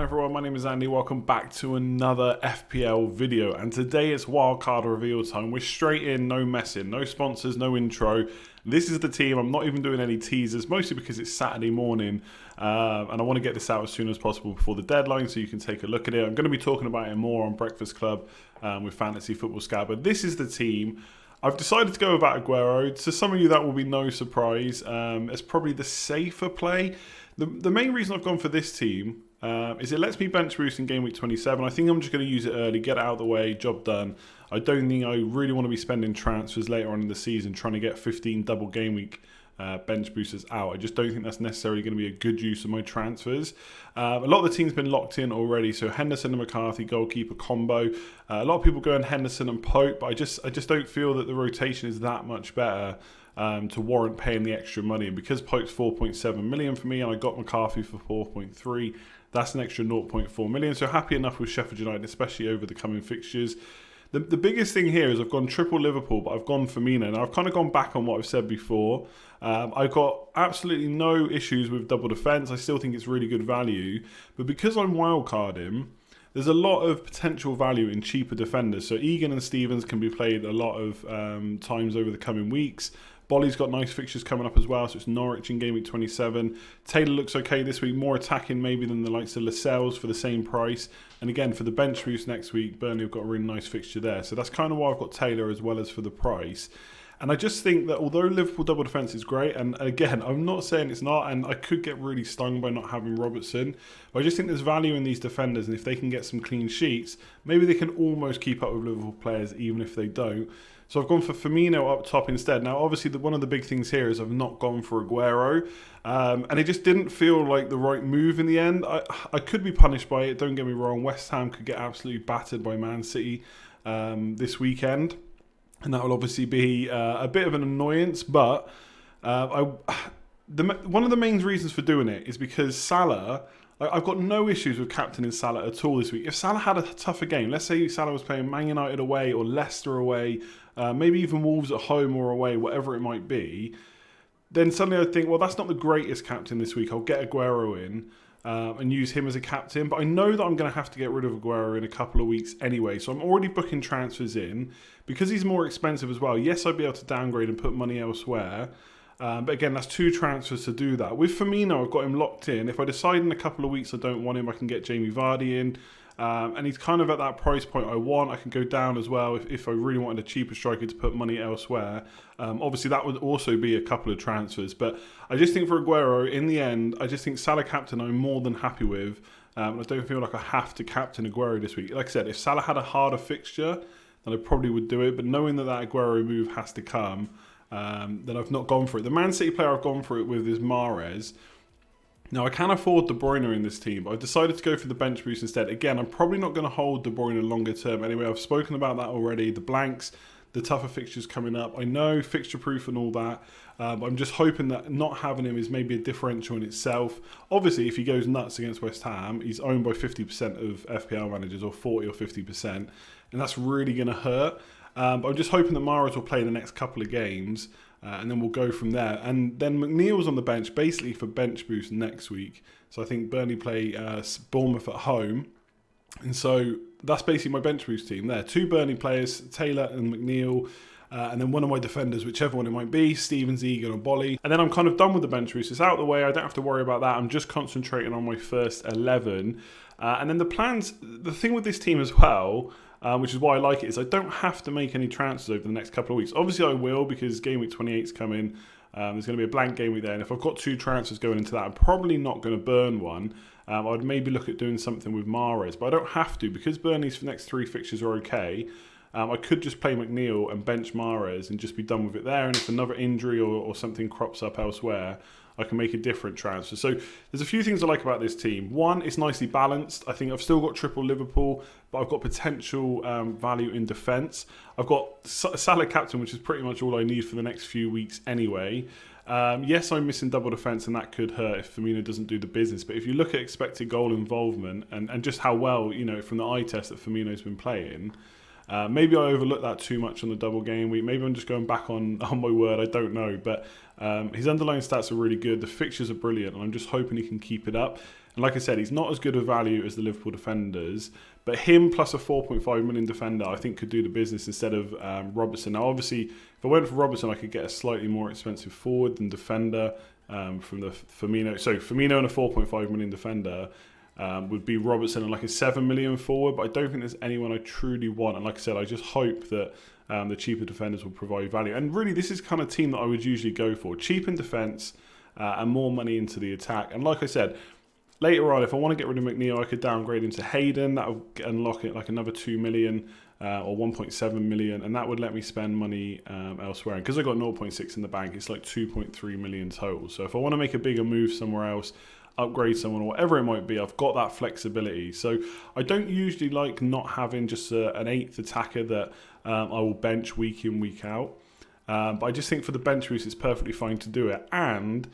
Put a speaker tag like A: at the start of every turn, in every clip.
A: everyone, my name is Andy, welcome back to another FPL video, and today it's wildcard reveal time. We're straight in, no messing, no sponsors, no intro. This is the team. I'm not even doing any teasers, mostly because it's Saturday morning, and I want to get this out as soon as possible before the deadline so you can take a look at it. I'm going to be talking about it more on Breakfast Club with Fantasy Football Scout, but this is the team. I've decided to go about Aguero. To some of you that will be no surprise. It's probably the safer play. The main reason I've gone for this team is it lets me bench boost in Gameweek 27. I think I'm just going to use it early, get it out of the way, job done. I don't think I really want to be spending transfers later on in the season trying to get 15 double Gameweek bench boosters out. I just don't think that's necessarily going to be a good use of my transfers. A lot of the team's been locked in already, so Henderson and McCarthy, goalkeeper combo. A lot of people go in Henderson and Pope, but I just don't feel that the rotation is that much better to warrant paying the extra money. And because Pope's 4.7 million for me and I got McCarthy for 4.3, that's an extra 0.4 million. So happy enough with Sheffield United, especially over the coming fixtures. The biggest thing here is I've gone triple Liverpool, but I've gone Firmino. Now, I've kind of gone back on what I've said before. I've got absolutely no issues with double defence. I still think it's really good value. But because I'm wildcarding, there's a lot of potential value in cheaper defenders. So Egan and Stevens can be played a lot of times over the coming weeks. Bolly's got nice fixtures coming up as well, so it's Norwich in Game Week 27. Taylor looks okay this week, more attacking maybe than the likes of Lascelles for the same price. And again, for the bench boost next week, Burnley have got a really nice fixture there. So that's kind of why I've got Taylor as well as for the price. And I just think that although Liverpool double defence is great, and again, I'm not saying it's not, and I could get really stung by not having Robertson, but I just think there's value in these defenders, and if they can get some clean sheets, maybe they can almost keep up with Liverpool players, even if they don't. So I've gone for Firmino up top instead. Now, obviously, one of the big things here is I've not gone for Aguero, and it just didn't feel like the right move in the end. I could be punished by it, don't get me wrong. West Ham could get absolutely battered by Man City this weekend. And that will obviously be a bit of an annoyance, but one of the main reasons for doing it is because Salah, I've got no issues with captaining Salah at all this week. If Salah had a tougher game, let's say Salah was playing Man United away or Leicester away, maybe even Wolves at home or away, whatever it might be, then suddenly I think, well, that's not the greatest captain this week. I'll get Aguero in and use him as a captain. But I know that I'm going to have to get rid of Aguero in a couple of weeks anyway. So I'm already booking transfers in. Because he's more expensive as well, yes, I'd be able to downgrade and put money elsewhere. But again, that's 2 transfers to do that. With Firmino, I've got him locked in. If I decide in a couple of weeks I don't want him, I can get Jamie Vardy in. And he's kind of at that price point I want. I can go down as well if I really wanted a cheaper striker to put money elsewhere. Obviously, that would also be a couple of transfers. But I just think for Aguero, in the end, I just think Salah captain I'm more than happy with. I don't feel like I have to captain Aguero this week. Like I said, if Salah had a harder fixture, then I probably would do it. But knowing that Aguero move has to come, then I've not gone for it. The Man City player I've gone for it with is Mahrez. Now, I can afford De Bruyne in this team, but I've decided to go for the bench boost instead. Again, I'm probably not going to hold De Bruyne longer term anyway. I've spoken about that already. The blanks, the tougher fixtures coming up. I know fixture proof and all that, but I'm just hoping that not having him is maybe a differential in itself. Obviously, if he goes nuts against West Ham, he's owned by 50% of FPL managers, or 40 or 50%, and that's really going to hurt. But I'm just hoping that Mahrez will play the next couple of games, and then we'll go from there. And then McNeil's on the bench, basically for bench boost next week. So I think Burnley play Bournemouth at home. And so that's basically my bench boost team there. 2 Burnley players, Taylor and McNeil. And then one of my defenders, whichever one it might be, Stevens, Egan or Bolly. And then I'm kind of done with the bench boost. It's out of the way. I don't have to worry about that. I'm just concentrating on my first 11. And then the plans, the thing with this team as well, which is why I like it, is I don't have to make any transfers over the next couple of weeks. Obviously I will, because Game Week 28 is coming. There's going to be a blank game week there, and if I've got 2 transfers going into that, I'm probably not going to burn one. I'd maybe look at doing something with Mahrez, but I don't have to, because Burnley's next 3 fixtures are okay. I could just play McNeil and bench Mahrez and just be done with it there, and if another injury or something crops up elsewhere, I can make a different transfer. So there's a few things I like about this team. One, it's nicely balanced. I think I've still got triple Liverpool, but I've got potential value in defence. I've got Salah captain, which is pretty much all I need for the next few weeks anyway. Yes, I'm missing double defence, and that could hurt if Firmino doesn't do the business. But if you look at expected goal involvement and just how well, from the eye test that Firmino's been playing, Maybe I overlooked that too much on the double game week. Maybe I'm just going back on my word. I don't know. But his underlying stats are really good. The fixtures are brilliant. And I'm just hoping he can keep it up. And like I said, he's not as good a value as the Liverpool defenders. But him plus a 4.5 million defender, I think could do the business instead of Robertson. Now, obviously, if I went for Robertson, I could get a slightly more expensive forward than defender from the Firmino. So Firmino and a 4.5 million defender would be Robertson and like a 7 million forward. But I don't think there's anyone I truly want. And like I said, I just hope that the cheaper defenders will provide value. And really, this is kind of team that I would usually go for. Cheap in defence and more money into the attack. And like I said, later on, if I want to get rid of McNeil, I could downgrade into Hayden. That would unlock it like another 2 million or 1.7 million, and that would let me spend money elsewhere. And because I got 0.6 in the bank, it's like 2.3 million total. So if I want to make a bigger move somewhere else, upgrade someone or whatever it might be, I've got that flexibility. So I don't usually like not having just an 8th attacker that I will bench week in, week out. But I just think for the bench boost, it's perfectly fine to do it. And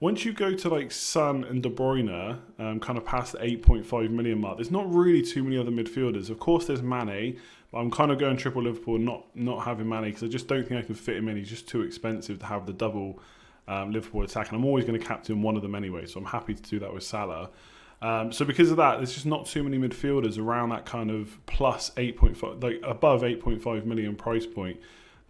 A: once you go to like Son and De Bruyne, kind of past the 8.5 million mark, there's not really too many other midfielders. Of course, there's Mane, but I'm kind of going triple Liverpool, not having Mane because I just don't think I can fit him in. He's just too expensive to have the double Liverpool attack, and I'm always going to captain one of them anyway, so I'm happy to do that with Salah. So because of that, there's just not too many midfielders around that kind of plus 8.5, like above 8.5 million price point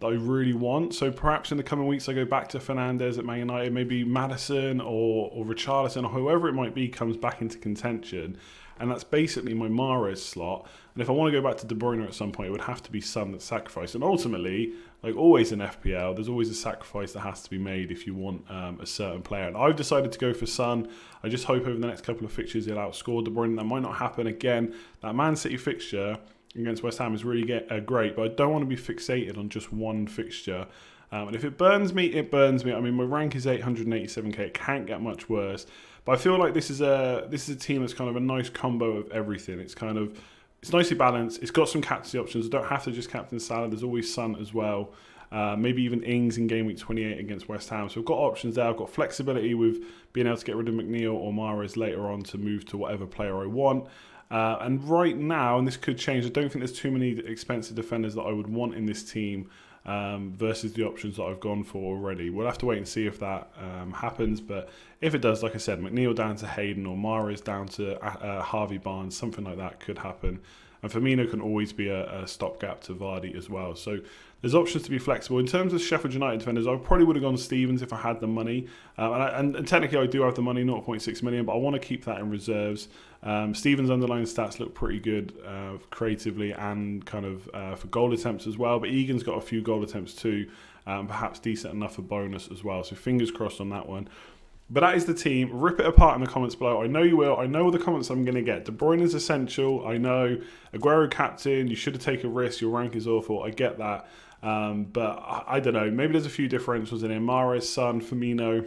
A: that I really want. So perhaps in the coming weeks I go back to Fernandes at Man United, maybe Maddison or Richarlison or whoever it might be comes back into contention, and that's basically my Mahrez slot. And if I want to go back to De Bruyne at some point, it would have to be Son that's sacrificed. And ultimately, like always in FPL, there's always a sacrifice that has to be made if you want a certain player. And I've decided to go for Son. I just hope over the next couple of fixtures he'll outscore De Bruyne. That might not happen again. That Man City fixture against West Ham is really great, but I don't want to be fixated on just one fixture. And if it burns me, it burns me. I mean, my rank is 887k. It can't get much worse. But I feel like this is a team that's kind of a nice combo of everything. It's nicely balanced. It's got some captaincy options. I don't have to just captain Salah. There's always Son as well. Maybe even Ings in game week 28 against West Ham. So I've got options there. I've got flexibility with being able to get rid of McNeil or Mahrez later on to move to whatever player I want. And right now, and this could change, I don't think there's too many expensive defenders that I would want in this team versus the options that I've gone for already. We'll have to wait and see if that happens. But if it does, like I said, McNeil down to Hayden or Mahrez down to Harvey Barnes, something like that could happen. And Firmino can always be a stopgap to Vardy as well. So there's options to be flexible. In terms of Sheffield United defenders, I probably would have gone Stevens if I had the money. And technically I do have the money, 0.6 million, but I want to keep that in reserves. Stevens' underlying stats look pretty good creatively and kind of for goal attempts as well. But Egan's got a few goal attempts too, perhaps decent enough for bonus as well. So fingers crossed on that one. But that is the team. Rip it apart in the comments below. I know you will. I know all the comments I'm going to get. De Bruyne is essential. I know. Aguero captain. You should have taken a risk. Your rank is awful. I get that. But I don't know. Maybe there's a few differentials in here. Mahrez, Son, Firmino.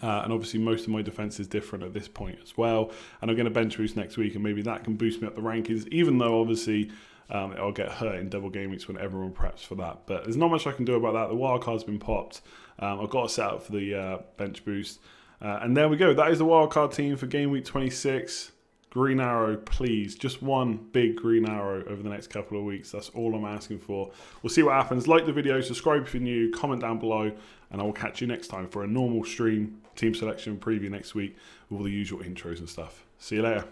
A: And obviously most of my defence is different at this point as well. And I'm going to bench boost next week. And maybe that can boost me up the rankings. Even though obviously I'll get hurt in double game weeks when everyone preps for that. But there's not much I can do about that. The wildcard's been popped. I've got to set up for the bench boost. And there we go. That is the wildcard team for game week 26. Green arrow, please. Just one big green arrow over the next couple of weeks. That's all I'm asking for. We'll see what happens. Like the video, subscribe if you're new, comment down below, and I will catch you next time for a normal stream, team selection preview next week with all the usual intros and stuff. See you later.